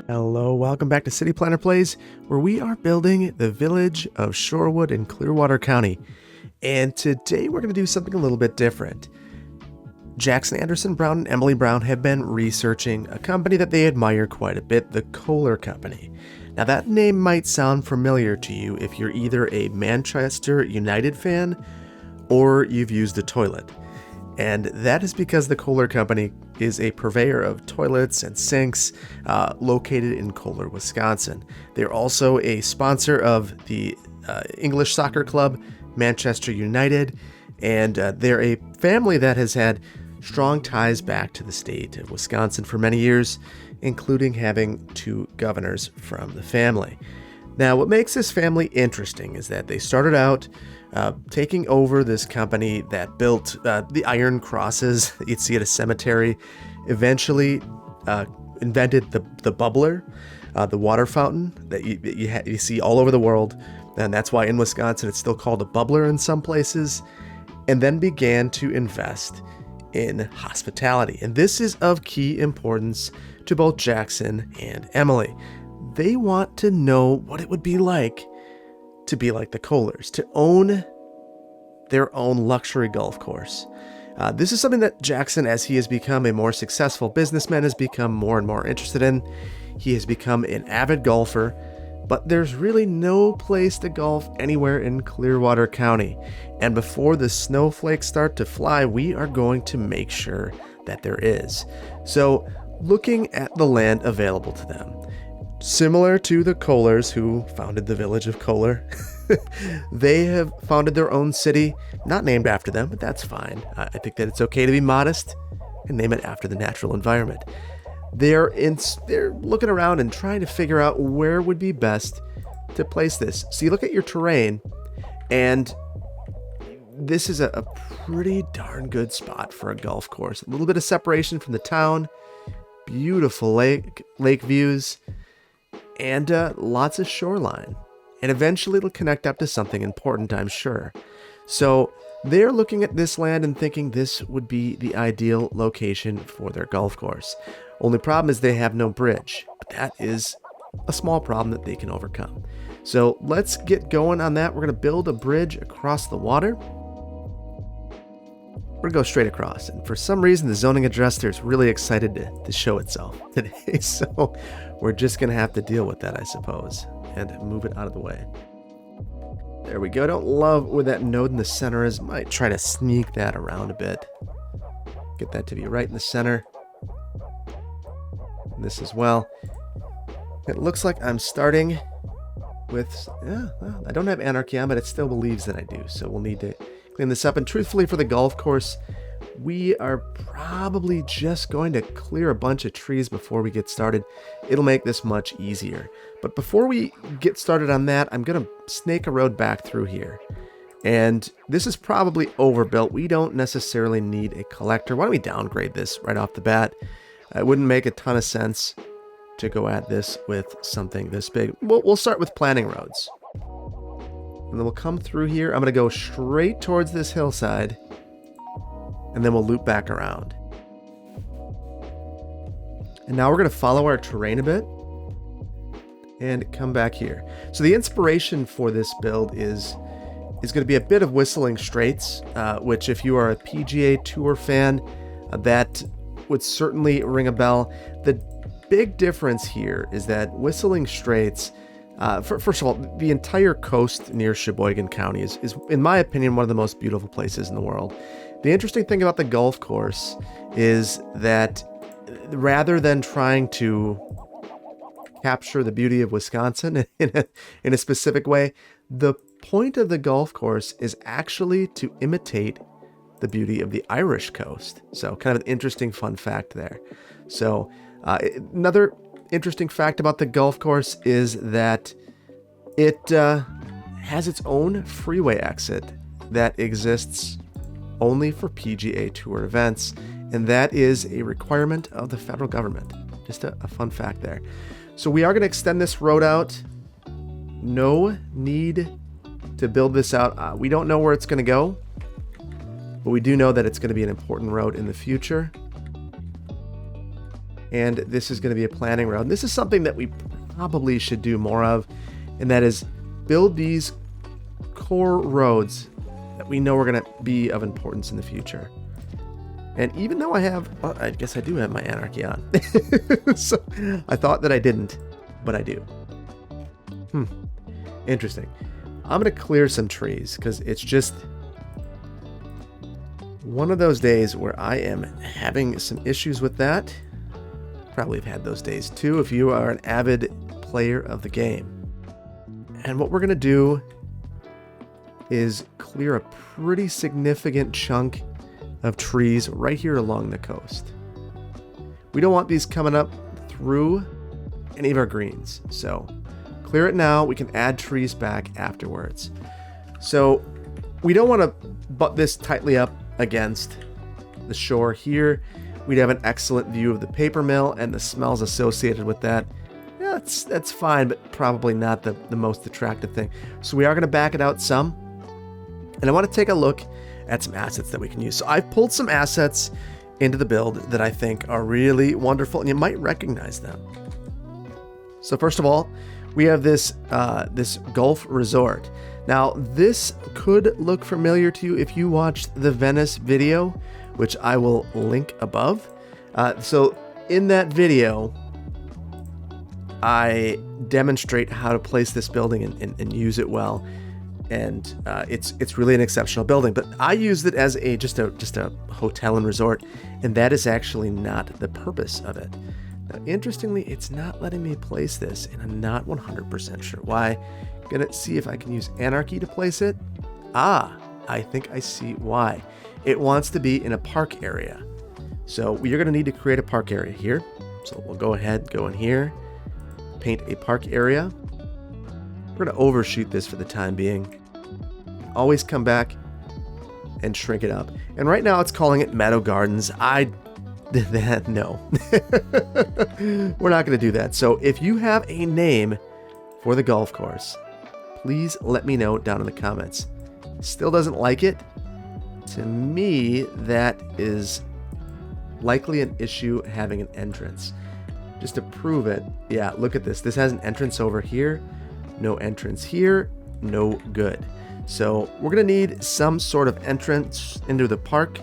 Hello, welcome back to City Planner Plays, where we are building the village of Shorewood in Clearwater County. And today we're going to do something a little bit different. Jackson Anderson Brown and Emily Brown have been researching a company that they admire quite a bit, the Kohler Company. Now that name might sound familiar to you if you're either a Manchester United fan or you've used a toilet. And that is because the Kohler Company is a purveyor of toilets and sinks located in Kohler, Wisconsin. They're also a sponsor of the English soccer club, Manchester United, and they're a family that has had strong ties back to the state of Wisconsin for many years, including having 2 governors from the family. Now, what makes this family interesting is that they started out taking over this company that built the iron crosses that you'd see at a cemetery, eventually invented the bubbler, the water fountain that you see all over the world, and that's why in Wisconsin it's still called a bubbler in some places, and then began to invest in hospitality. And this is of key importance to both Jackson and Emily. They want to know what it would be like to be like the Kohlers, to own their own luxury golf course. This is something that Jackson, as he has become a more successful businessman, has become more and more interested in. He has become an avid golfer, but there's really no place to golf anywhere in Clearwater County. And before the snowflakes start to fly, we are going to make sure that there is. So, looking at the land available to them, similar to the Kohlers who founded the village of Kohler, they have founded their own city, not named after them, but that's fine. I think that it's okay to be modest and name it after the natural environment. They're looking around and trying to figure out where would be best to place this. So you look at your terrain, and this is a pretty darn good spot for a golf course. A little bit of separation from the town, beautiful lake views, and lots of shoreline. And eventually it'll connect up to something important, I'm sure. So they're looking at this land and thinking this would be the ideal location for their golf course. Only problem is they have no bridge, but that is a small problem that they can overcome. So let's get going on that. We're going to build a bridge across the water. We're going to go straight across. And for some reason, the zoning adjuster is really excited to show itself today. So we're just going to have to deal with that, I suppose, and move it out of the way. There we go. Don't love where that node in the center is. Might try to sneak that around a bit. Get that to be right in the center. And this as well. It looks like I'm starting with, I don't have anarchy on, but it still believes that I do. So we'll need to clean this up. And truthfully, for the golf course, we are probably just going to clear a bunch of trees before we get started. It'll make this much easier. But before we get started on that, I'm going to snake a road back through here. And this is probably overbuilt. We don't necessarily need a collector. Why don't we downgrade this right off the bat? It wouldn't make a ton of sense to go at this with something this big. We'll start with planning roads. And then we'll come through here. I'm going to go straight towards this hillside. And then we'll loop back around. And now we're going to follow our terrain a bit and come back here. So the inspiration for this build is going to be a bit of Whistling Straits, which if you are a PGA Tour fan, that would certainly ring a bell. The big difference here is that Whistling Straits, first of all, the entire coast near Sheboygan County is, in my opinion, one of the most beautiful places in the world. The interesting thing about the golf course is that rather than trying to capture the beauty of Wisconsin in a specific way, the point of the golf course is actually to imitate the beauty of the Irish coast. So kind of an interesting fun fact there. So another interesting fact about the golf course is that it has its own freeway exit that exists only for PGA Tour events, and that is a requirement of the federal government. Just a fun fact there. So we are going to extend this road out. No need to build this out. We don't know where it's going to go, but we do know that it's going to be an important road in the future. and this is going to be a planning road. And this is something that we probably should do more of, and that is build these core roads that we know are going to be of importance in the future. And even though I have, well, I guess I do have my anarchy on. So I thought that I didn't, but I do. Interesting. I'm going to clear some trees because it's just one of those days where I am having some issues with that. Probably have had those days too if you are an avid player of the game. And what we're going to do is clear a pretty significant chunk of trees right here along the coast. We don't want these coming up through any of our greens, so clear it now. We can add trees back afterwards. So we don't want to butt this tightly up against the shore here. We'd have an excellent view of the paper mill and the smells associated with that. Yeah, that's fine, but probably not the most attractive thing. So we are going to back it out some. And I want to take a look at some assets that we can use. So I've pulled some assets into the build that I think are really wonderful, and you might recognize them. So first of all, we have this golf resort. Now, this could look familiar to you if you watched the Venice video, which I will link above. So in that video, I demonstrate how to place this building and use it well. And it's really an exceptional building, but I used it as just a hotel and resort, and that is actually not the purpose of it. Now, interestingly, it's not letting me place this, and I'm not 100% sure why. Gonna see if I can use Anarchy to place it. I think I see why. It wants to be in a park area, so you're gonna need to create a park area here. So we'll go ahead, go in here, paint a park area. We're going to overshoot this for the time being. Always come back and shrink it up. And right now it's calling it Meadow Gardens. I did that. No. We're not going to do that. So if you have a name for the golf course, please let me know down in the comments. Still doesn't like it? To me, that is likely an issue having an entrance. Just to prove it, yeah, look at this. This has an entrance over here. No entrance here, no good. So we're gonna need some sort of entrance into the park.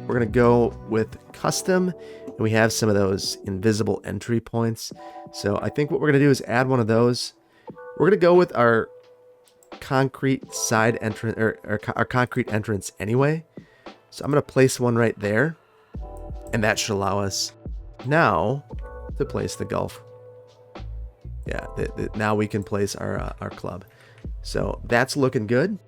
We're gonna go with custom, and we have some of those invisible entry points. So I think what we're gonna do is add one of those. We're gonna go with our concrete side entrance, or our concrete entrance anyway. So I'm gonna place one right there, and that should allow us now to place the golf. Yeah, now we can place our club. So that's looking good.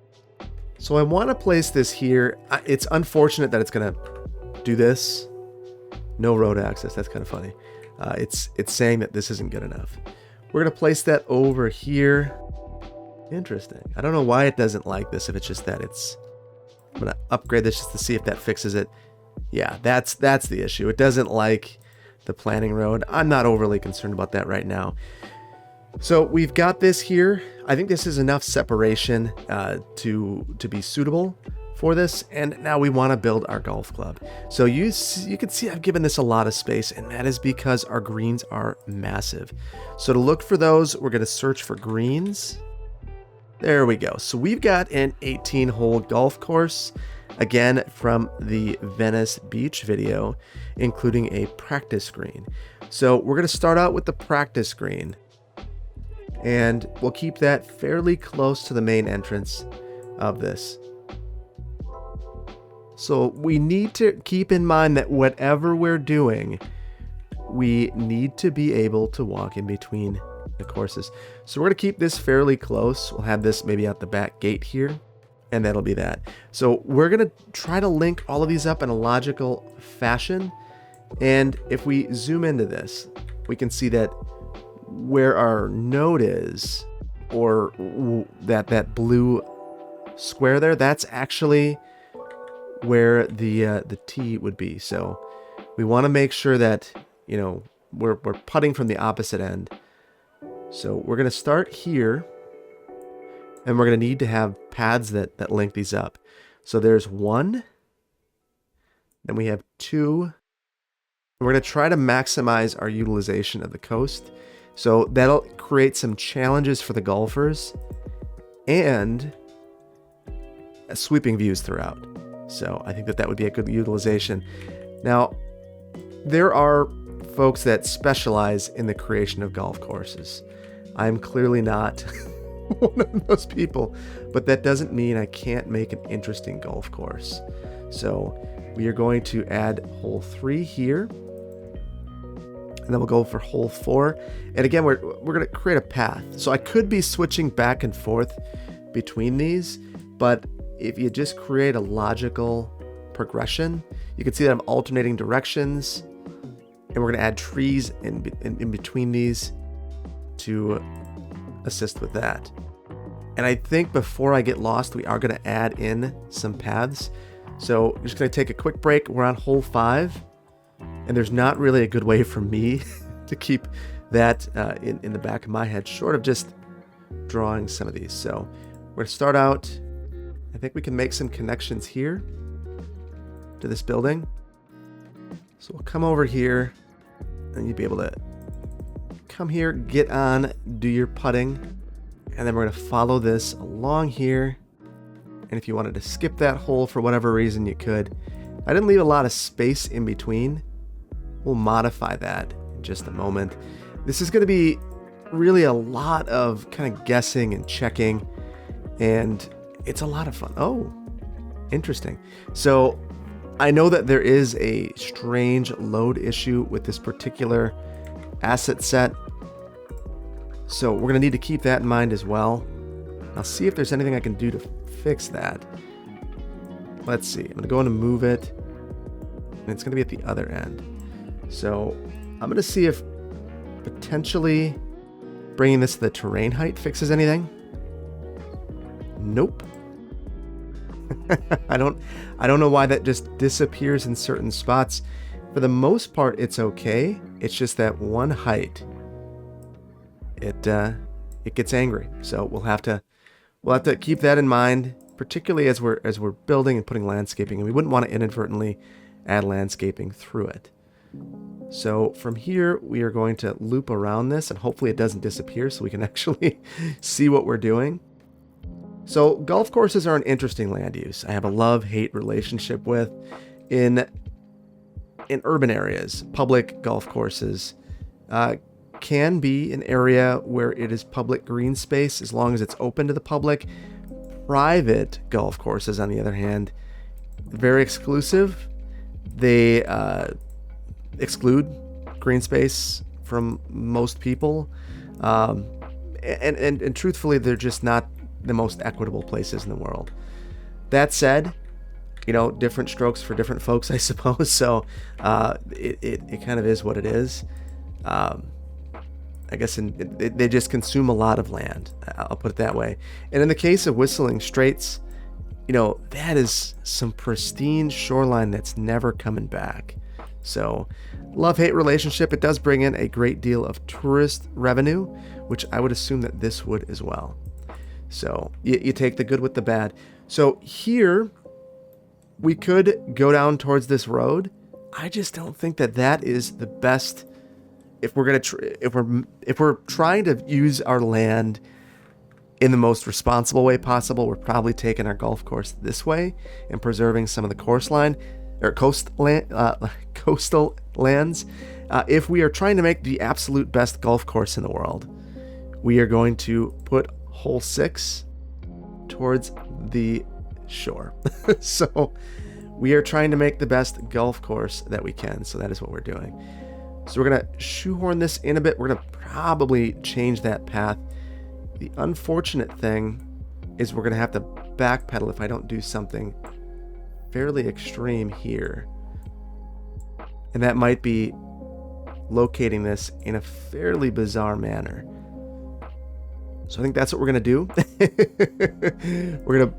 So I want to place this here. It's unfortunate that it's going to do this. No road access. That's kind of funny. It's saying that this isn't good enough. We're going to place that over here. Interesting. I don't know why it doesn't like this, if it's just that it's... I'm going to upgrade this just to see if that fixes it. Yeah, that's the issue. It doesn't like the planning road. I'm not overly concerned about that right now. So we've got this here. I think this is enough separation to be suitable for this. And now we want to build our golf club. So you can see I've given this a lot of space, and that is because our greens are massive. So to look for those, we're going to search for greens. There we go. So we've got an 18-hole golf course, again from the Venice Beach video, including a practice green. So we're going to start out with the practice green, and we'll keep that fairly close to the main entrance of this. So we need to keep in mind that whatever we're doing, we need to be able to walk in between the courses. So we're going to keep this fairly close. We'll have this maybe out the back gate here, and that'll be that. So we're going to try to link all of these up in a logical fashion. And if we zoom into this, we can see that where our node is, or that blue square there, that's actually where the tee would be. So we want to make sure that, you know, we're putting from the opposite end. So we're going to start here, and we're going to need to have pads that link these up. So there's one, then we have two, We're going to try to maximize our utilization of the coast. So that'll create some challenges for the golfers and sweeping views throughout. So I think that would be a good utilization. Now, there are folks that specialize in the creation of golf courses. I'm clearly not one of those people, but that doesn't mean I can't make an interesting golf course. So we are going to add hole 3 here, and then we'll go for hole 4. And again, we're going to create a path. So I could be switching back and forth between these, but if you just create a logical progression, you can see that I'm alternating directions, and we're going to add trees in between these to assist with that. And I think before I get lost, we are going to add in some paths. So I'm just going to take a quick break. We're on hole 5, and there's not really a good way for me to keep that in the back of my head, short of just drawing some of these. So we're going to start out. I think we can make some connections here to this building. So we'll come over here, and you'll be able to come here, get on, do your putting, and then we're going to follow this along here. And if you wanted to skip that hole for whatever reason, you could. I didn't leave a lot of space in between. We'll modify that in just a moment. This is going to be really a lot of kind of guessing and checking, and it's a lot of fun. Oh, interesting. So I know that there is a strange load issue with this particular asset set, so we're going to need to keep that in mind as well. I'll see if there's anything I can do to fix that. Let's see. I'm going to go in and move it, and it's going to be at the other end. So I'm going to see if potentially bringing this to the terrain height fixes anything. Nope. I don't know why that just disappears in certain spots. For the most part, it's okay. It's just that one height, it gets angry. So we'll have to keep that in mind, particularly as we're building and putting landscaping, and we wouldn't want to inadvertently add landscaping through it. So from here, we are going to loop around this, and hopefully it doesn't disappear so we can actually see what we're doing. So golf courses are an interesting land use. I have a love-hate relationship with. In urban areas, public golf courses can be an area where it is public green space as long as it's open to the public. Private golf courses, on the other hand, very exclusive. They exclude green space from most people, and truthfully, they're just not the most equitable places in the world. That said, different strokes for different folks, I suppose. So it kind of is what it is. I guess they just consume a lot of land. I'll put it that way. And in the case of Whistling Straits, that is some pristine shoreline that's never coming back. So love-hate relationship. It does bring in a great deal of tourist revenue, which I would assume that this would as well. So you take the good with the bad. So here we could go down towards this road. I just don't think that is the best. If we're trying to use our land in the most responsible way possible, we're probably taking our golf course this way and preserving some of the coastal lands. If we are trying to make the absolute best golf course in the world, we are going to put hole 6 towards the shore. So we are trying to make the best golf course that we can. So that is what we're doing. So we're going to shoehorn this in a bit. We're going to probably change that path. The unfortunate thing is we're going to have to backpedal if I don't do something fairly extreme here. And that might be locating this in a fairly bizarre manner. So I think that's what we're going to do. We're going to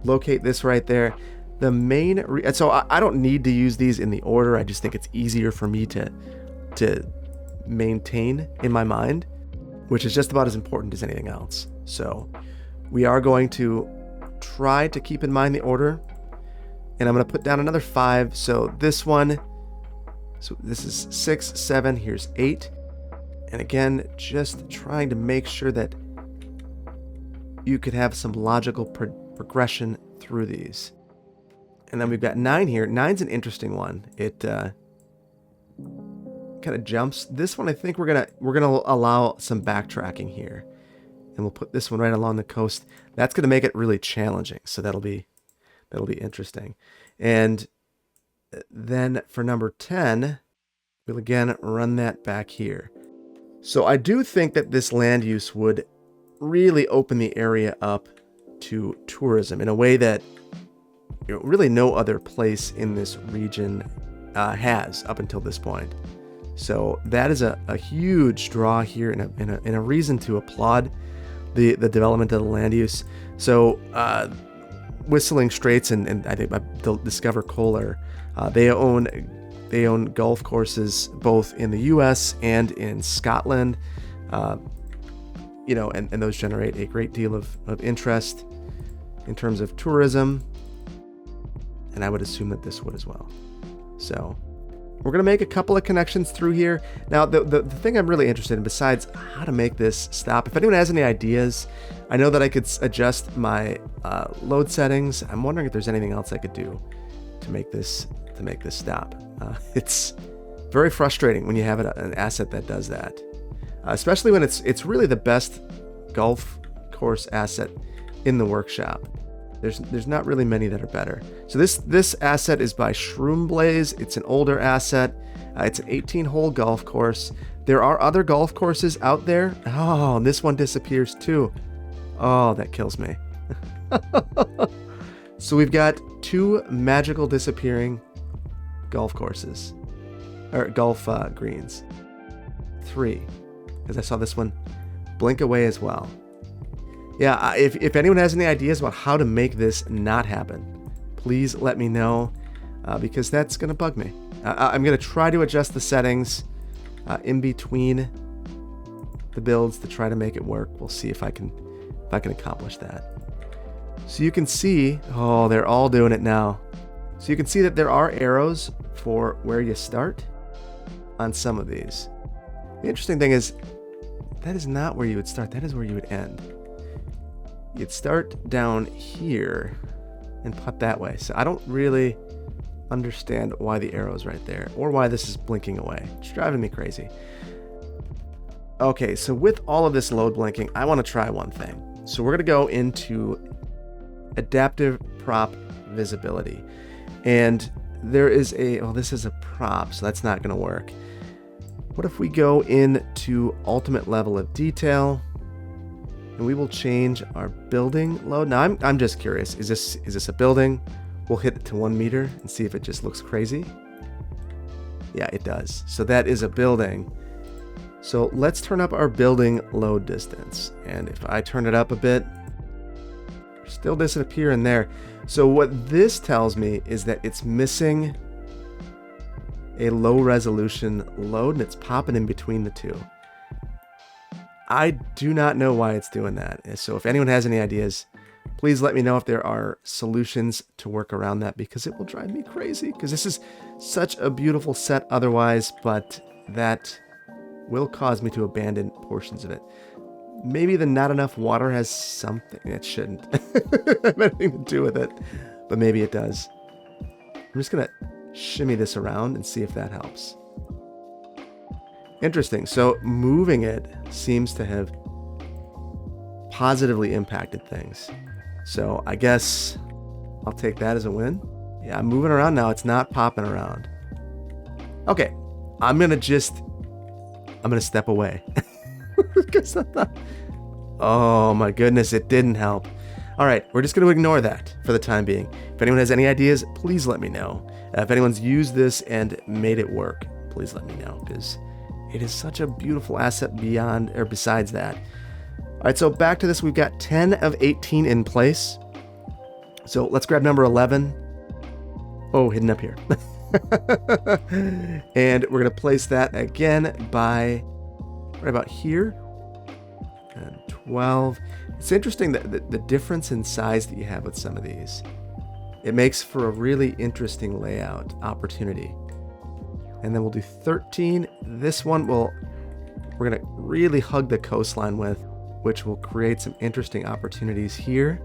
locate this right there. The main... So I don't need to use these in the order. I just think it's easier for me to maintain in my mind, which is just about as important as anything else. So we are going to try to keep in mind the order. And I'm going to put down another 5. So this one So this is 6, 7, here's 8. And again, just trying to make sure that you could have some logical progression through these. And then we've got 9 here. 9's an interesting one. It kind of jumps. This one, I think we're gonna allow some backtracking here, and we'll put this one right along the coast. That's gonna make it really challenging. So that'll be interesting. And then for number 10, we'll again run that back here. So I do think that this land use would really open the area up to tourism in a way that really no other place in this region has up until this point. So that is a huge draw here and a reason to applaud the development of the land use. So Whistling Straits and I think they'll discover Kohler. They own golf courses both in the U.S. and in Scotland. And those generate a great deal of interest in terms of tourism. And I would assume that this would as well. So we're going to make a couple of connections through here. Now, the thing I'm really interested in, besides how to make this stop, if anyone has any ideas, I know that I could adjust my load settings. I'm wondering if there's anything else I could do to make this stop. It's very frustrating when you have an asset that does that, especially when it's really the best golf course asset in the workshop. There's not really many that are better. So this asset is by Shroom Blaze. It's an older asset. It's an 18-hole golf course. There are other golf courses out there. Oh, and this one disappears too. Oh, that kills me. So we've got 2 magical disappearing golf courses, or golf greens. 3, because I saw this one blink away as well. Yeah, if anyone has any ideas about how to make this not happen, please let me know, because that's going to bug me. I'm going to try to adjust the settings in between the builds to try to make it work. We'll see if I can accomplish that. So you can see, oh, they're all doing it now. So you can see that there are arrows for where you start on some of these. The interesting thing is, that is not where you would start. That is where you would end. You'd start down here and putt that way. So I don't really understand why the arrow's right there or why this is blinking away. It's driving me crazy. Okay, so with all of this load blinking, I want to try one thing. So we're going to go into adaptive prop visibility. And there is this is a prop, so that's not going to work. What if we go into ultimate level of detail? And we will change our building load. Now I'm just curious. Is this a building? We'll hit it to 1 meter and see if it just looks crazy. Yeah, it does. So that is a building. So let's turn up our building load distance. And if I turn it up a bit, still disappear in there. So what this tells me is that it's missing a low resolution load and it's popping in between the two. I do not know why it's doing that. So if anyone has any ideas, please let me know if there are solutions to work around that, because it will drive me crazy, because this is such a beautiful set otherwise, but that will cause me to abandon portions of it. Maybe the not enough water has something. It shouldn't have anything to do with it, but maybe it does. I'm just going to shimmy this around and see if that helps. Interesting. So moving it seems to have positively impacted things. So I guess I'll take that as a win. Yeah, I'm moving around now. It's not popping around. Okay. I'm going to step away. Oh my goodness, it didn't help. All right, we're just going to ignore that for the time being. If anyone has any ideas, please let me know. If anyone's used this and made it work, please let me know, because it is such a beautiful asset besides that. All right, so back to this. We've got 10 of 18 in place. So let's grab number 11. Oh, hidden up here. And we're going to place that again by right about here. And 12. It's interesting that the difference in size that you have with some of these. It makes for a really interesting layout opportunity. And then we'll do 13. This one we're gonna really hug the coastline with, which will create some interesting opportunities here.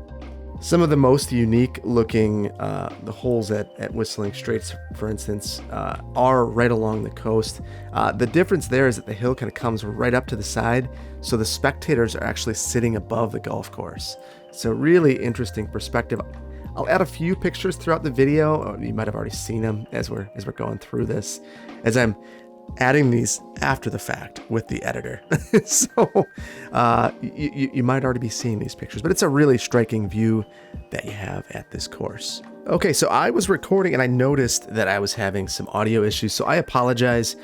Some of the most unique looking the holes at Whistling Straits, for instance, are right along the coast. The difference there is that the hill kind of comes right up to the side, so the spectators are actually sitting above the golf course. So really interesting perspective. I'll add a few pictures throughout the video. You might have already seen them as we're going through this, as I'm adding these after the fact with the editor. So you might already be seeing these pictures, but it's a really striking view that you have at this course. Okay, so I was recording and I noticed that I was having some audio issues, so I apologize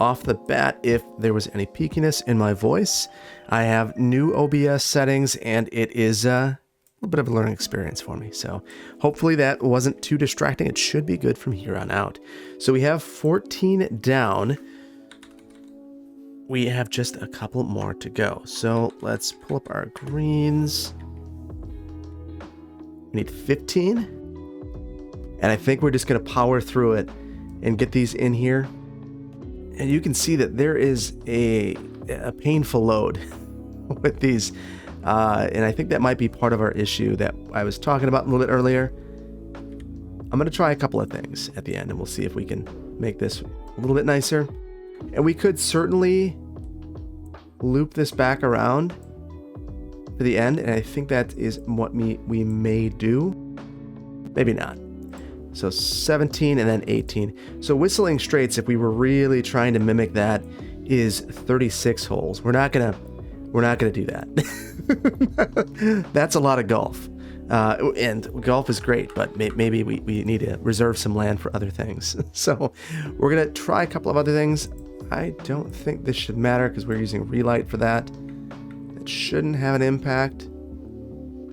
off the bat if there was any peakiness in my voice. I have new OBS settings and it is a little bit of a learning experience for me. So hopefully that wasn't too distracting. It should be good from here on out. So we have 14 down. We have just a couple more to go. So let's pull up our greens. We need 15. And I think we're just going to power through it and get these in here. And you can see that there is a painful load with these. And I think that might be part of our issue that I was talking about a little bit earlier. I'm going to try a couple of things at the end and we'll see if we can make this a little bit nicer. And we could certainly loop this back around for the end. And I think that is what we may do. Maybe not. So 17 and then 18. So Whistling Straits, if we were really trying to mimic that, is 36 holes. We're not gonna do that. That's a lot of golf. And golf is great, but maybe we need to reserve some land for other things. So we're going to try a couple of other things. I don't think this should matter because we're using relight for that. It shouldn't have an impact.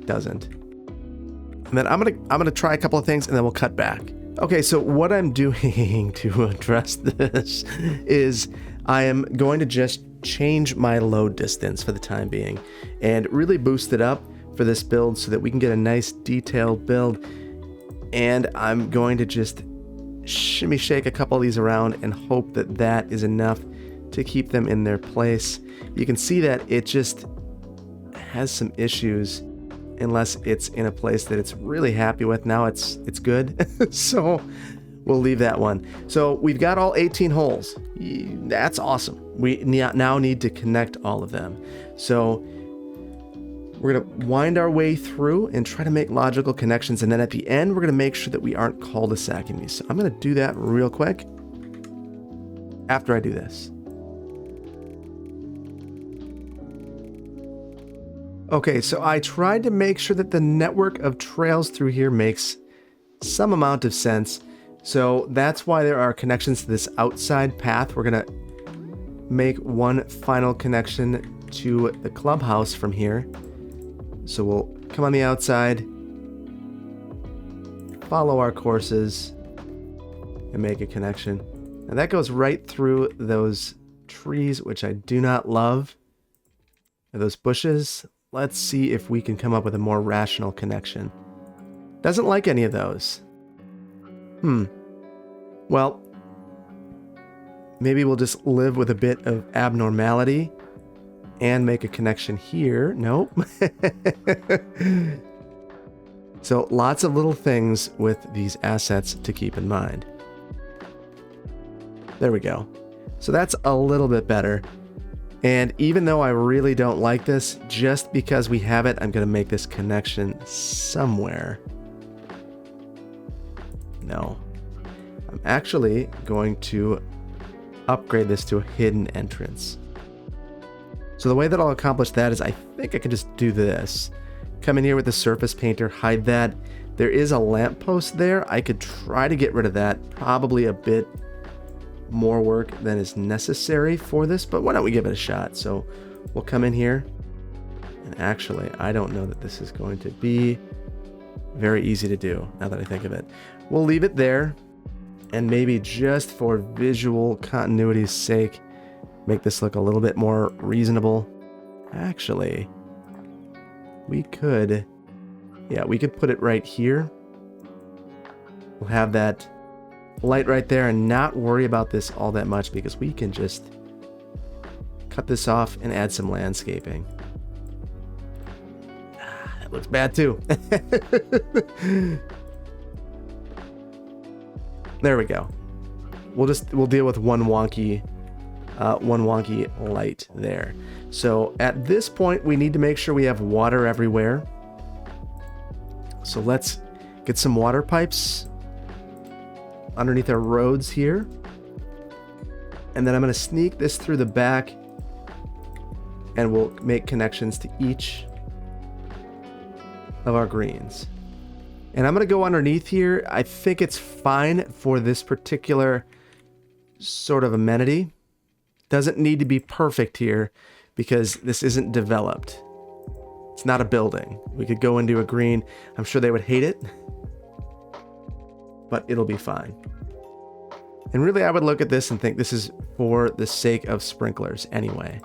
Doesn't. And then I'm gonna try a couple of things and then we'll cut back. Okay, so what I'm doing to address this is I am going to just change my load distance for the time being and really boost it up for this build so that we can get a nice detailed build. And I'm going to just shimmy shake a couple of these around and hope that that is enough to keep them in their place. You can see that it just has some issues unless it's in a place that it's really happy with. Now it's good. So we'll leave that one. So we've got all 18 holes. That's awesome. We now need to connect all of them. So we're going to wind our way through and try to make logical connections. And then at the end, we're going to make sure that we aren't cul-de-sacking these. So I'm going to do that real quick after I do this. Okay, so I tried to make sure that the network of trails through here makes some amount of sense. So that's why there are connections to this outside path. We're going to make one final connection to the clubhouse from here. So we'll come on the outside, follow our courses, and make a connection. And that goes right through those trees, which I do not love. And those bushes. Let's see if we can come up with a more rational connection. Doesn't like any of those. Well, maybe we'll just live with a bit of abnormality and make a connection here. Nope. So lots of little things with these assets to keep in mind. There we go. So that's a little bit better. And even though I really don't like this, just because we have it, I'm going to make this connection somewhere. No. I'm actually going to upgrade this to a hidden entrance. So the way that I'll accomplish that is I think I can just do this. Come in here with the surface painter, hide that. There is a lamppost there. I could try to get rid of that. Probably a bit more work than is necessary for this, but why don't we give it a shot? So we'll come in here, and actually I don't know that this is going to be very easy to do now that I think of it. We'll leave it there, and maybe just for visual continuity's sake, make this look a little bit more reasonable. Actually, we could put it right here. We'll have that light right there and not worry about this all that much, because we can just cut this off and add some landscaping. That looks bad too. There we go. We'll deal with one wonky light there. So at this point, we need to make sure we have water everywhere. So let's get some water pipes underneath our roads here. And then I'm going to sneak this through the back, and we'll make connections to each of our greens. And I'm going to go underneath here. I think it's fine for this particular sort of amenity. Doesn't need to be perfect here because this isn't developed. It's not a building. We could go into a green. I'm sure they would hate it, but it'll be fine. And really, I would look at this and think this is for the sake of sprinklers anyway,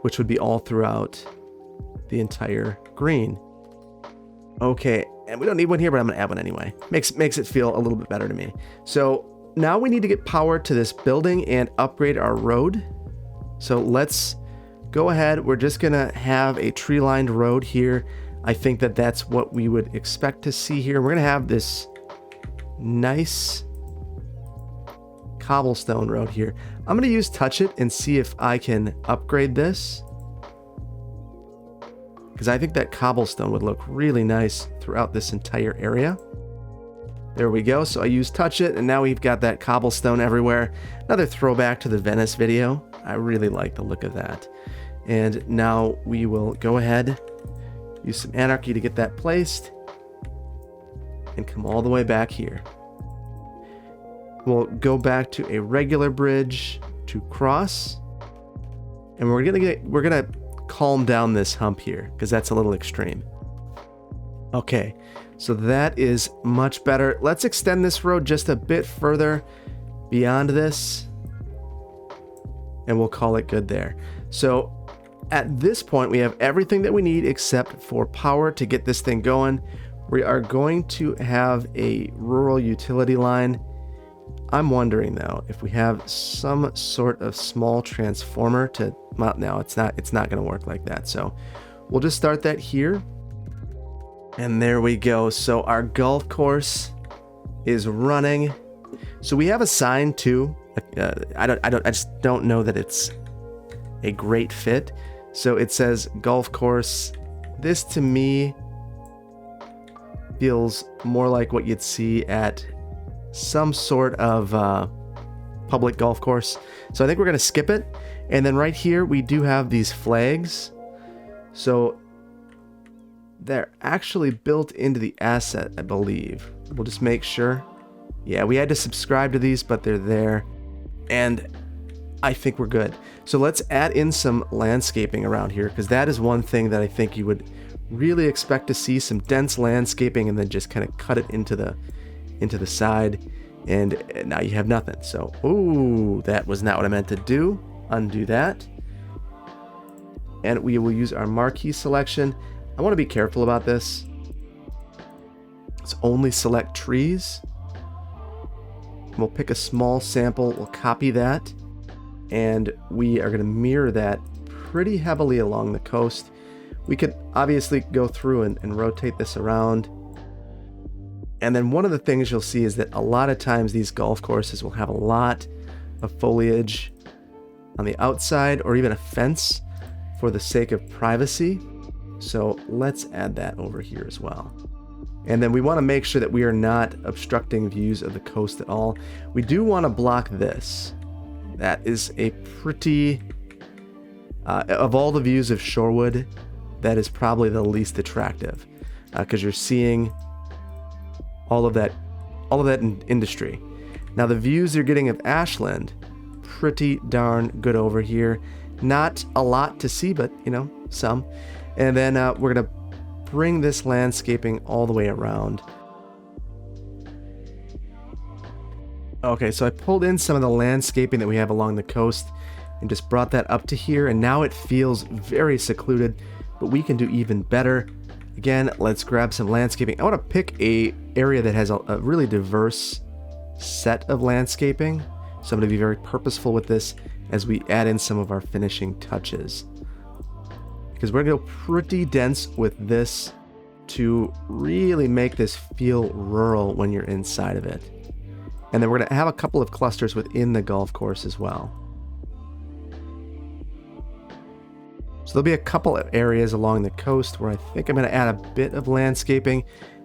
which would be all throughout the entire green. Okay, and we don't need one here, but I'm going to add one anyway. Makes it feel a little bit better to me. So now we need to get power to this building and upgrade our road. So let's go ahead. We're just going to have a tree-lined road here. I think that that's what we would expect to see here. We're going to have this nice cobblestone road here. I'm going to use Touch It and see if I can upgrade this, because I think that cobblestone would look really nice throughout this entire area. There we go. So I use Touch It, and now we've got that cobblestone everywhere. Another throwback to the Venice video. I really like the look of that. And now we will go ahead, use some Anarchy to get that placed, and come all the way back here. We'll go back to a regular bridge to cross, and we're gonna calm down this hump here because that's a little extreme. Okay, so that is much better. Let's extend this road just a bit further beyond this, and we'll call it good there. So at this point, we have everything that we need except for power to get this thing going. We are going to have a rural utility line. I'm wondering though, if we have some sort of small transformer to, well, no, it's not going to work like that. So we'll just start that here. And there we go. So our golf course is running. So we have a sign too. I just don't know that it's a great fit. So it says golf course. This to me feels more like what you'd see at some sort of public golf course. So I think we're going to skip it. And then right here, we do have these flags. So they're actually built into the asset, I believe. We'll just make sure. Yeah, we had to subscribe to these, but they're there. And I think we're good. So let's add in some landscaping around here, because that is one thing that I think you would really expect to see, some dense landscaping, and then just kind of cut it into the side, and now you have nothing. So, ooh, that was not what I meant to do. Undo that. And we will use our marquee selection. I want to be careful about this. Let's only select trees. We'll pick a small sample, we'll copy that, and we are going to mirror that pretty heavily along the coast. We could obviously go through and rotate this around. And then one of the things you'll see is that a lot of times these golf courses will have a lot of foliage on the outside, or even a fence for the sake of privacy. So let's add that over here as well. And then we want to make sure that we are not obstructing views of the coast at all. We do want to block this. That is a pretty, of all the views of Shorewood, that is probably the least attractive, because you're seeing all of that in industry. Now the views you're getting of Ashland, pretty darn good over here. Not a lot to see, but you know, some. And then we're gonna bring this landscaping all the way around. Okay, so I pulled in some of the landscaping that we have along the coast and just brought that up to here, and now it feels very secluded, but we can do even better. Again, let's grab some landscaping. I want to pick a area that has a really diverse set of landscaping. So I'm going to be very purposeful with this as we add in some of our finishing touches. Because we're going to go pretty dense with this to really make this feel rural when you're inside of it. And then we're going to have a couple of clusters within the golf course as well. So there'll be a couple of areas along the coast where I think I'm going to add a bit of landscaping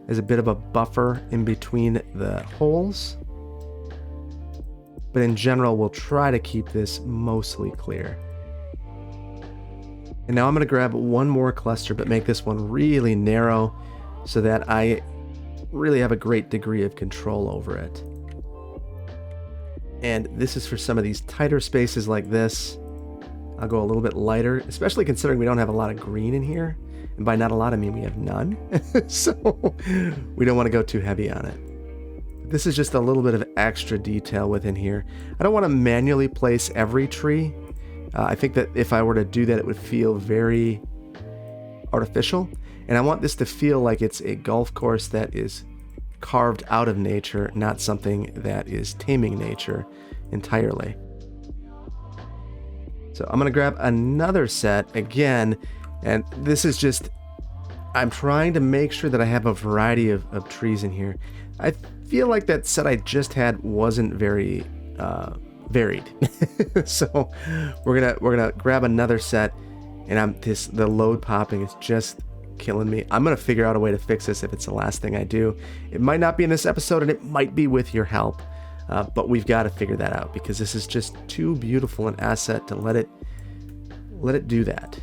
as a bit of a buffer in between the holes. But in general, we'll try to keep this mostly clear. And now I'm going to grab one more cluster, but make this one really narrow so that I really have a great degree of control over it. And this is for some of these tighter spaces like this. I'll go a little bit lighter, especially considering we don't have a lot of green in here. And by not a lot, I mean we have none. So we don't want to go too heavy on it. This is just a little bit of extra detail within here. I don't want to manually place every tree. I think that if I were to do that, it would feel very artificial. And I want this to feel like it's a golf course that is carved out of nature, not something that is taming nature entirely. So I'm going to grab another set again, and this is just, I'm trying to make sure that I have a variety of trees in here. I feel like that set I just had wasn't very varied. So we're gonna grab another set, and the load popping is just killing me. I'm gonna figure out a way to fix this if it's the last thing I do. It might not be in this episode, and it might be with your help. But we've got to figure that out because this is just too beautiful an asset to let it do that.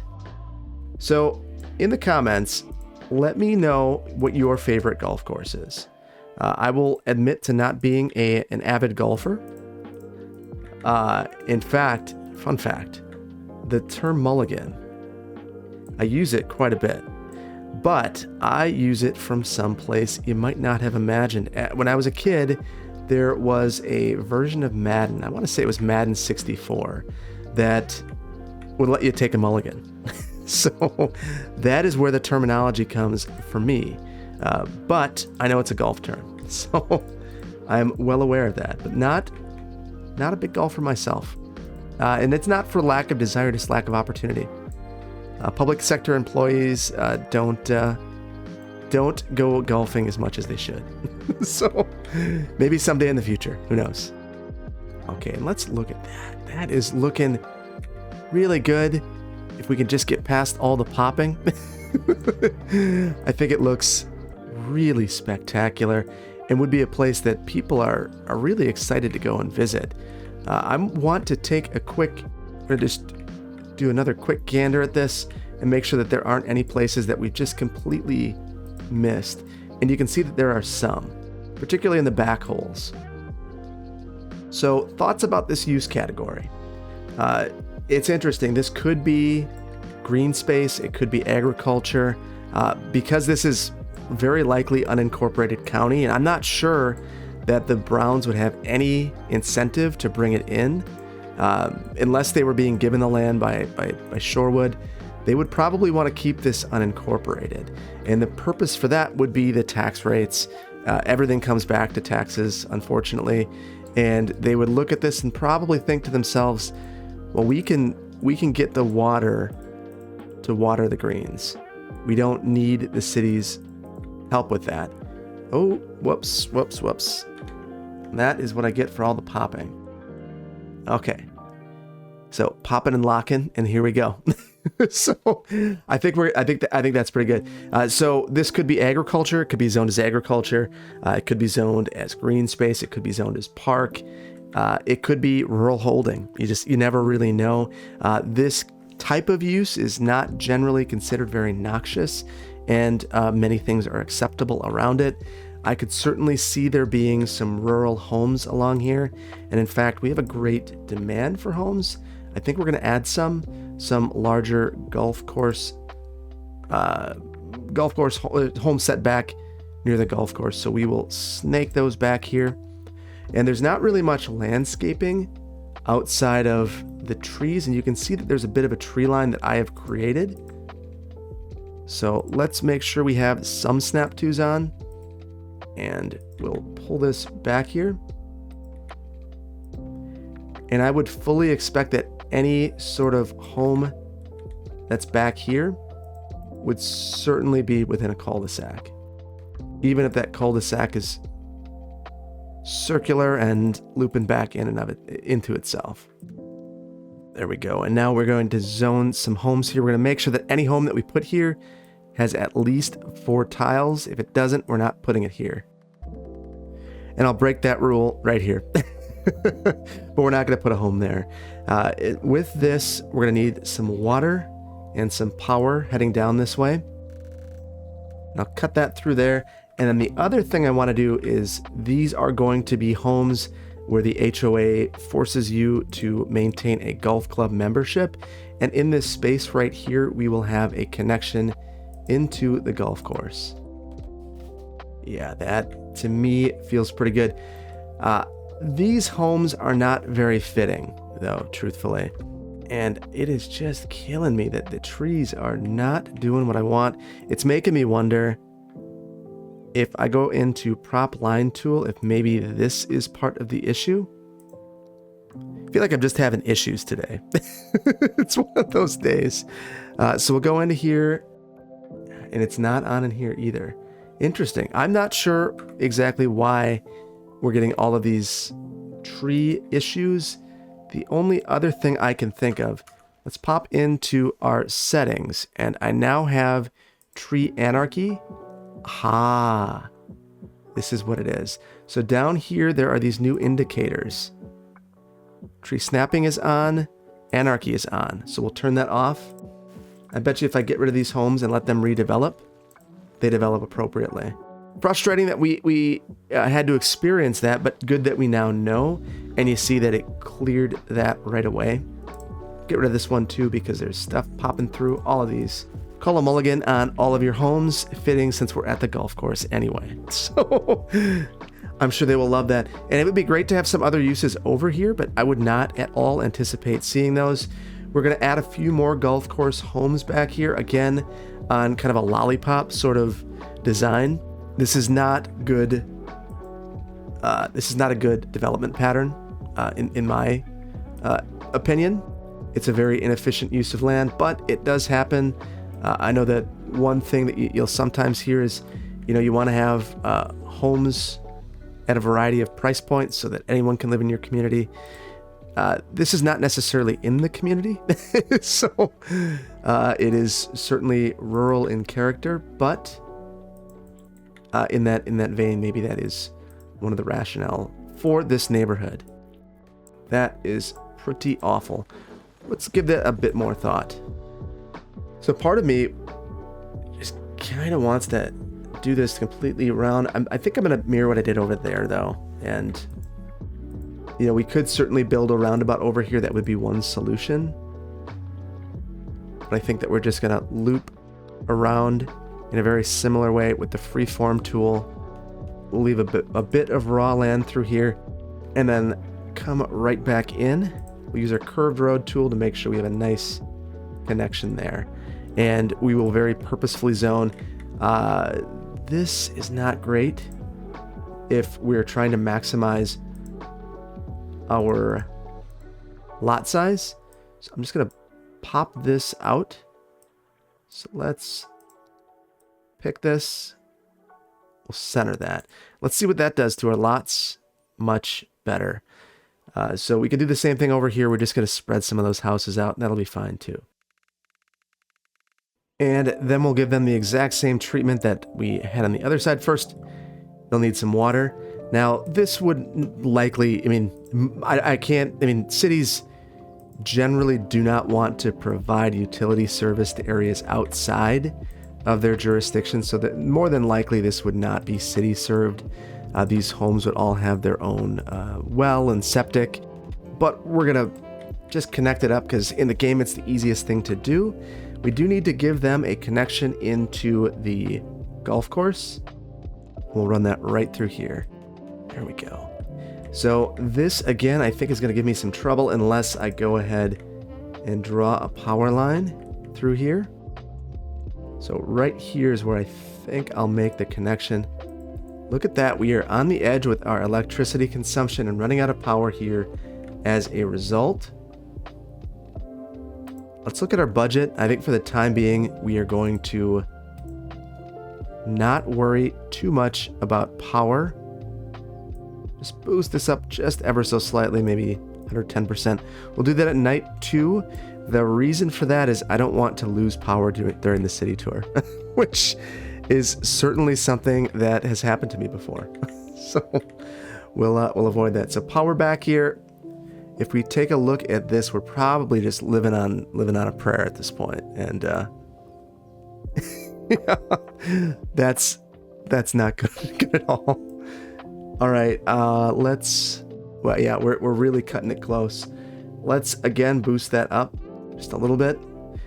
So in the comments, let me know what your favorite golf course is. I will admit to not being an avid golfer. In fact, fun fact, the term mulligan, I use it quite a bit, but I use it from someplace you might not have imagined. When I was a kid, there was a version of Madden, I want to say it was Madden 64, that would let you take a mulligan. So that is where the terminology comes for me. But I know it's a golf term, so I'm well aware of that, but not a big golfer myself. And it's not for lack of desire, just lack of opportunity. Public sector employees don't go golfing as much as they should. So maybe someday in the future, who knows? Okay, and let's look at that. That is looking really good. If we can just get past all the popping, I think it looks really spectacular and would be a place that people are really excited to go and visit. I want to take just do another quick gander at this and make sure that there aren't any places that we've just completely missed. And you can see that there are some, particularly in the back holes. So thoughts about this use category. It's interesting. This could be green space. It could be agriculture. Because this is very likely unincorporated county, and I'm not sure that the Browns would have any incentive to bring it in. Unless they were being given the land by Shorewood, they would probably want to keep this unincorporated. And the purpose for that would be the tax rates. Everything comes back to taxes, unfortunately. And they would look at this and probably think to themselves, well, we can get the water to water the greens. We don't need the city's help with that. Oh, whoops. That is what I get for all the popping. Okay. So popping and locking, and here we go. So I think that's pretty good. So this could be agriculture. It could be zoned as agriculture. It could be zoned as green space. It could be zoned as park. It could be rural holding. You never really know. This type of use is not generally considered very noxious, and many things are acceptable around it. I could certainly see there being some rural homes along here, and in fact, we have a great demand for homes. I think we're going to add some larger golf course home setback near the golf course. So we will snake those back here. And there's not really much landscaping outside of the trees, and you can see that there's a bit of a tree line that I have created. So let's make sure we have some snap twos on, and we'll pull this back here. And I would fully expect that any sort of home that's back here would certainly be within a cul-de-sac. Even if that cul-de-sac is circular and looping back in and of it into itself. There we go. And now we're going to zone some homes here. We're going to make sure that any home that we put here has at least 4 tiles. If it doesn't, we're not putting it here. And I'll break that rule right here. But we're not going to put a home there. With this, we're going to need some water and some power heading down this way. And I'll cut that through there. And then the other thing I want to do is these are going to be homes where the HOA forces you to maintain a golf club membership. And in this space right here, we will have a connection into the golf course. Yeah, that to me feels pretty good. These homes are not very fitting, though, truthfully. And it is just killing me that the trees are not doing what I want. It's making me wonder if I go into prop line tool, if maybe this is part of the issue. I feel like I'm just having issues today. It's one of those days. So we'll go into here, and it's not on in here either. Interesting. I'm not sure exactly why we're getting all of these tree issues. The only other thing I can think of, let's pop into our settings, and I now have tree anarchy. Ah, this is what it is. So down here, there are these new indicators. Tree snapping is on, anarchy is on. So we'll turn that off. I bet you if I get rid of these homes and let them redevelop, they develop appropriately. Frustrating that we had to experience that, but good that we now know. And you see that it cleared that right away. Get rid of this one too, because there's stuff popping through all of these. Call a mulligan on all of your homes, fitting since we're at the golf course anyway. So I'm sure they will love that. And it would be great to have some other uses over here, but I would not at all anticipate seeing those. We're going to add a few more golf course homes back here, again, on kind of a lollipop sort of design. This is not good. This is not a good development pattern, in my opinion. It's a very inefficient use of land, but it does happen. I know that one thing that you'll sometimes hear is, you want to have homes at a variety of price points so that anyone can live in your community. This is not necessarily in the community, so it is certainly rural in character, but in that vein, maybe that is one of the rationale for this neighborhood. That is pretty awful. Let's give that a bit more thought. So part of me just kind of wants to do this completely around. I think I'm going to mirror what I did over there, though. And, we could certainly build a roundabout over here. That would be one solution. But I think that we're just going to loop around in a very similar way with the freeform tool. We'll leave a bit of raw land through here and then come right back in. We'll use our curved road tool to make sure we have a nice connection there. And we will very purposefully zone. This is not great if we're trying to maximize our lot size. So I'm just going to pop this out. So let's pick this. We'll center that. Let's see what that does to our lots. Much better. So we can do the same thing over here. We're just going to spread some of those houses out, and that'll be fine too. And then we'll give them the exact same treatment that we had on the other side. First, they'll need some water. Now, this would likely, cities generally do not want to provide utility service to areas outside of their jurisdiction, so that more than likely this would not be city served. These homes would all have their own well and septic, but we're gonna just connect it up because in the game it's the easiest thing to do. We do need to give them a connection into the golf course. We'll run that right through here. There we go. So this again, I think is going to give me some trouble unless I go ahead and draw a power line through here. So right here is where I think I'll make the connection. Look at that. We are on the edge with our electricity consumption and running out of power here as a result. Let's look at our budget. I think for the time being, we are going to not worry too much about power. Just boost this up just ever so slightly, maybe 110%. We'll do that at night too. The reason for that is I don't want to lose power during the city tour, which is certainly something that has happened to me before. So we'll avoid that. So power back here. If we take a look at this, we're probably just living on a prayer at this point, and yeah, that's not good at all. All right, we're really cutting it close. Let's again boost that up just a little bit,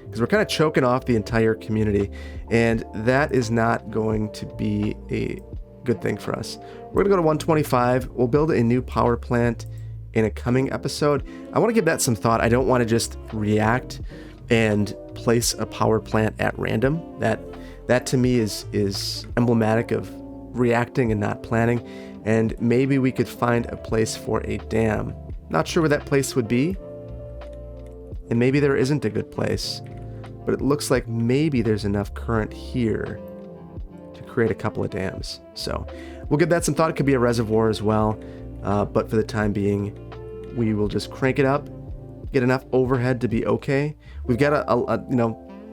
because we're kind of choking off the entire community, and that is not going to be a good thing for us. We're gonna go to 125. We'll build a new power plant in a coming episode. I want to give that some thought. I don't want to just react and place a power plant at random. That to me is emblematic of reacting and not planning. And maybe we could find a place for a dam. Not sure where that place would be. And maybe there isn't a good place, but it looks like maybe there's enough current here to create a couple of dams. So we'll give that some thought. It could be a reservoir as well. But for the time being, we will just crank it up, get enough overhead to be okay. We've got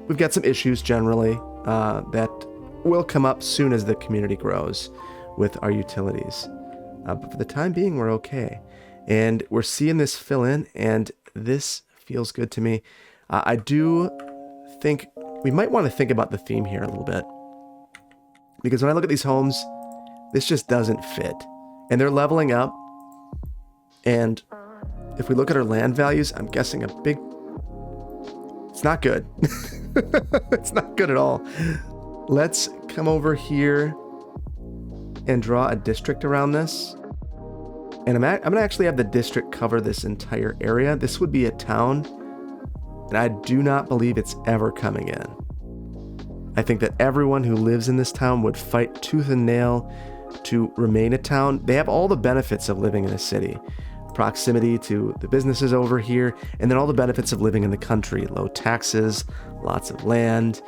we've got some issues generally that will come up soon as the community grows with our utilities. But for the time being, we're okay. And we're seeing this fill in, and this feels good to me. I do think we might want to think about the theme here a little bit, because when I look at these homes, this just doesn't fit. And they're leveling up. And if we look at our land values, I'm guessing it's not good. It's not good at all. Let's come over here and draw a district around this. And I'm going to actually have the district cover this entire area. This would be a town, and I do not believe it's ever coming in. I think that everyone who lives in this town would fight tooth and nail to remain a town. They have all the benefits of living in a city. Proximity to the businesses over here, and then all the benefits of living in the country. Low taxes, lots of land.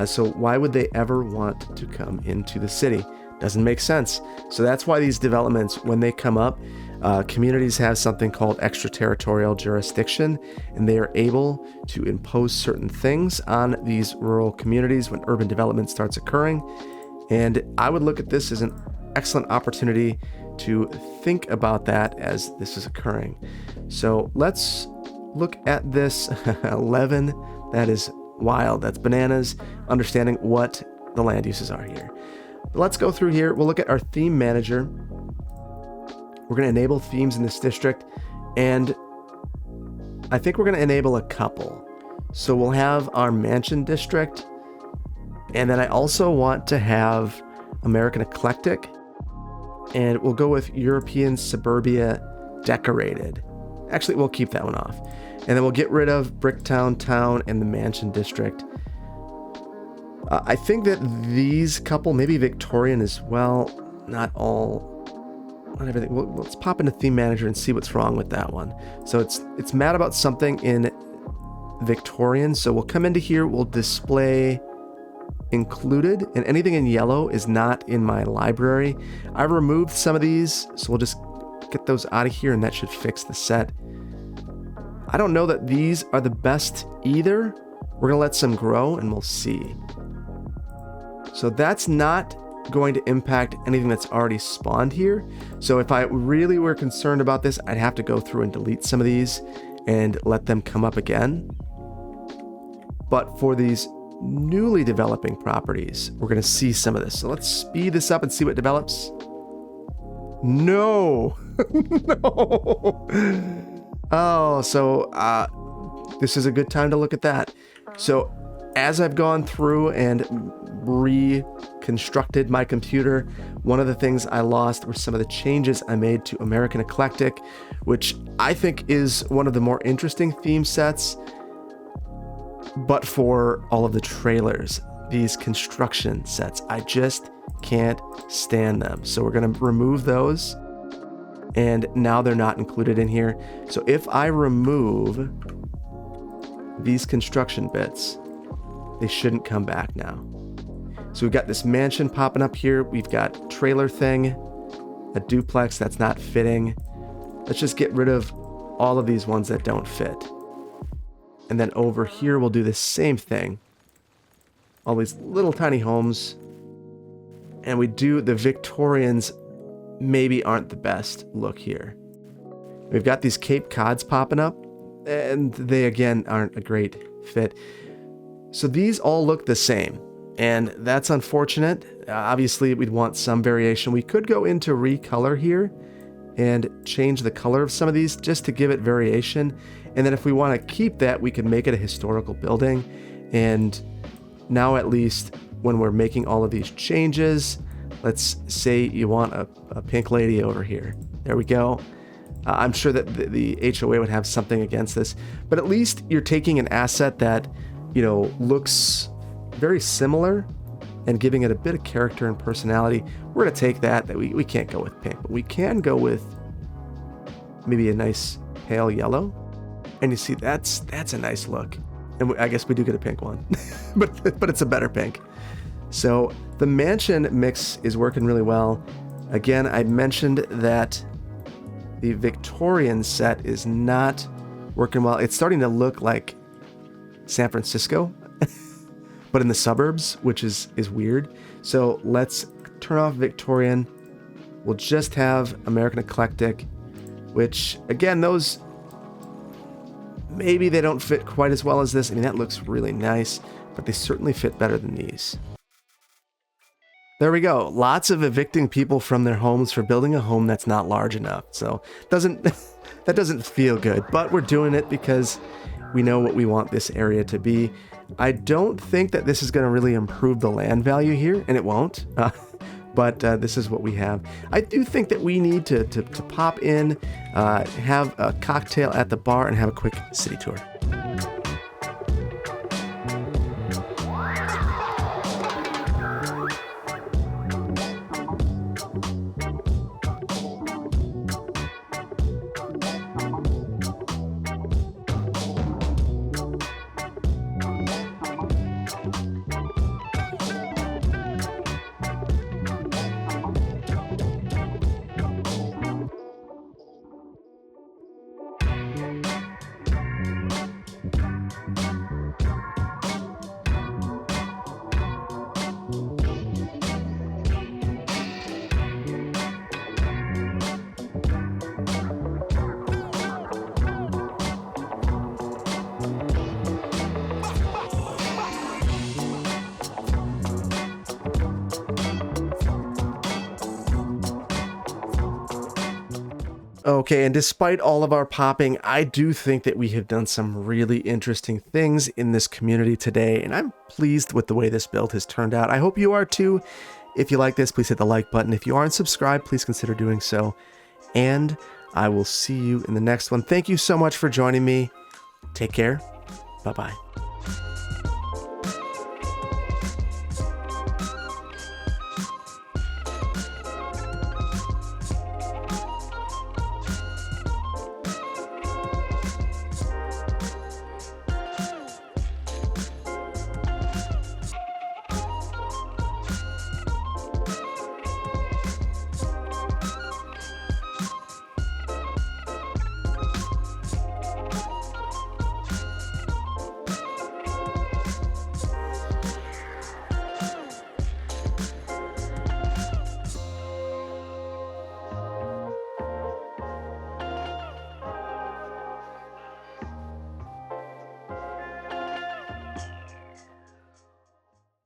So why would they ever want to come into the city? Doesn't make sense. So that's why these developments, when they come up, communities have something called extraterritorial jurisdiction, and they are able to impose certain things on these rural communities when urban development starts occurring. And I would look at this as an excellent opportunity to think about that as this is occurring. So let's look at this 11. That is wild. That's bananas. Understanding what the land uses are here. But let's go through here. We'll look at our theme manager. We're going to enable themes in this district, and I think we're going to enable a couple. So we'll have our mansion district, and then I also want to have American Eclectic, and we'll go with European Suburbia Decorated. Actually, we'll keep that one off. And then we'll get rid of Bricktown Town and the Mansion District. I think that these couple, maybe Victorian as well, not everything. Let's pop into Theme Manager and see what's wrong with that one. So it's mad about something in Victorian. So we'll come into here, we'll display included, and anything in yellow is not in my library. I've removed some of these, so we'll just get those out of here, and that should fix the set. I don't know that these are the best either. We're gonna let some grow and we'll see. So that's not going to impact anything that's already spawned here. So if I really were concerned about this, I'd have to go through and delete some of these and let them come up again. But for these newly developing properties, we're going to see some of this. So let's speed this up and see what develops. No. No. Oh, so this is a good time to look at that. So as I've gone through and reconstructed my computer, one of the things I lost were some of the changes I made to American Eclectic, which I think is one of the more interesting theme sets. But for all of the trailers, these construction sets, I just can't stand them. So we're going to remove those. and now they're not included in here. So if I remove these construction bits, they shouldn't come back now. So we've got this mansion popping up here. We've got trailer thing, a duplex that's not fitting. Let's just get rid of all of these ones that don't fit. And then over here, we'll do the same thing. All these little tiny homes. And we do the Victorians maybe aren't the best look here. We've got these Cape Cods popping up, and they again aren't a great fit. So these all look the same, and that's unfortunate. Obviously, we'd want some variation. We could go into recolor here and change the color of some of these just to give it variation. And then if we want to keep that, we can make it a historical building. And now at least when we're making all of these changes, let's say you want a pink lady over here. There we go. I'm sure that the HOA would have something against this, but at least you're taking an asset that, you know, looks very similar and giving it a bit of character and personality. We're going to take that we can't go with pink, but we can go with maybe a nice pale yellow. And you see, that's a nice look. And I guess we do get a pink one, but it's a better pink. So the mansion mix is working really well. Again, I mentioned that the Victorian set is not working well. It's starting to look like San Francisco, but in the suburbs, which is weird. So let's turn off Victorian. We'll just have American Eclectic, which again, those maybe they don't fit quite as well as this. I mean, that looks really nice, but they certainly fit better than these. There we go. Lots of evicting people from their homes for building a home that's not large enough. So that doesn't feel good, but we're doing it because we know what we want this area to be. I don't think that this is going to really improve the land value here, and it won't. But this is what we have. I do think that we need to pop in, have a cocktail at the bar, and have a quick city tour. Okay, and despite all of our popping, I do think that we have done some really interesting things in this community today, and I'm pleased with the way this build has turned out. I hope you are too. If you like this, please hit the like button. If you aren't subscribed, please consider doing so. And I will see you in the next one. Thank you so much for joining me. Take care. Bye-bye.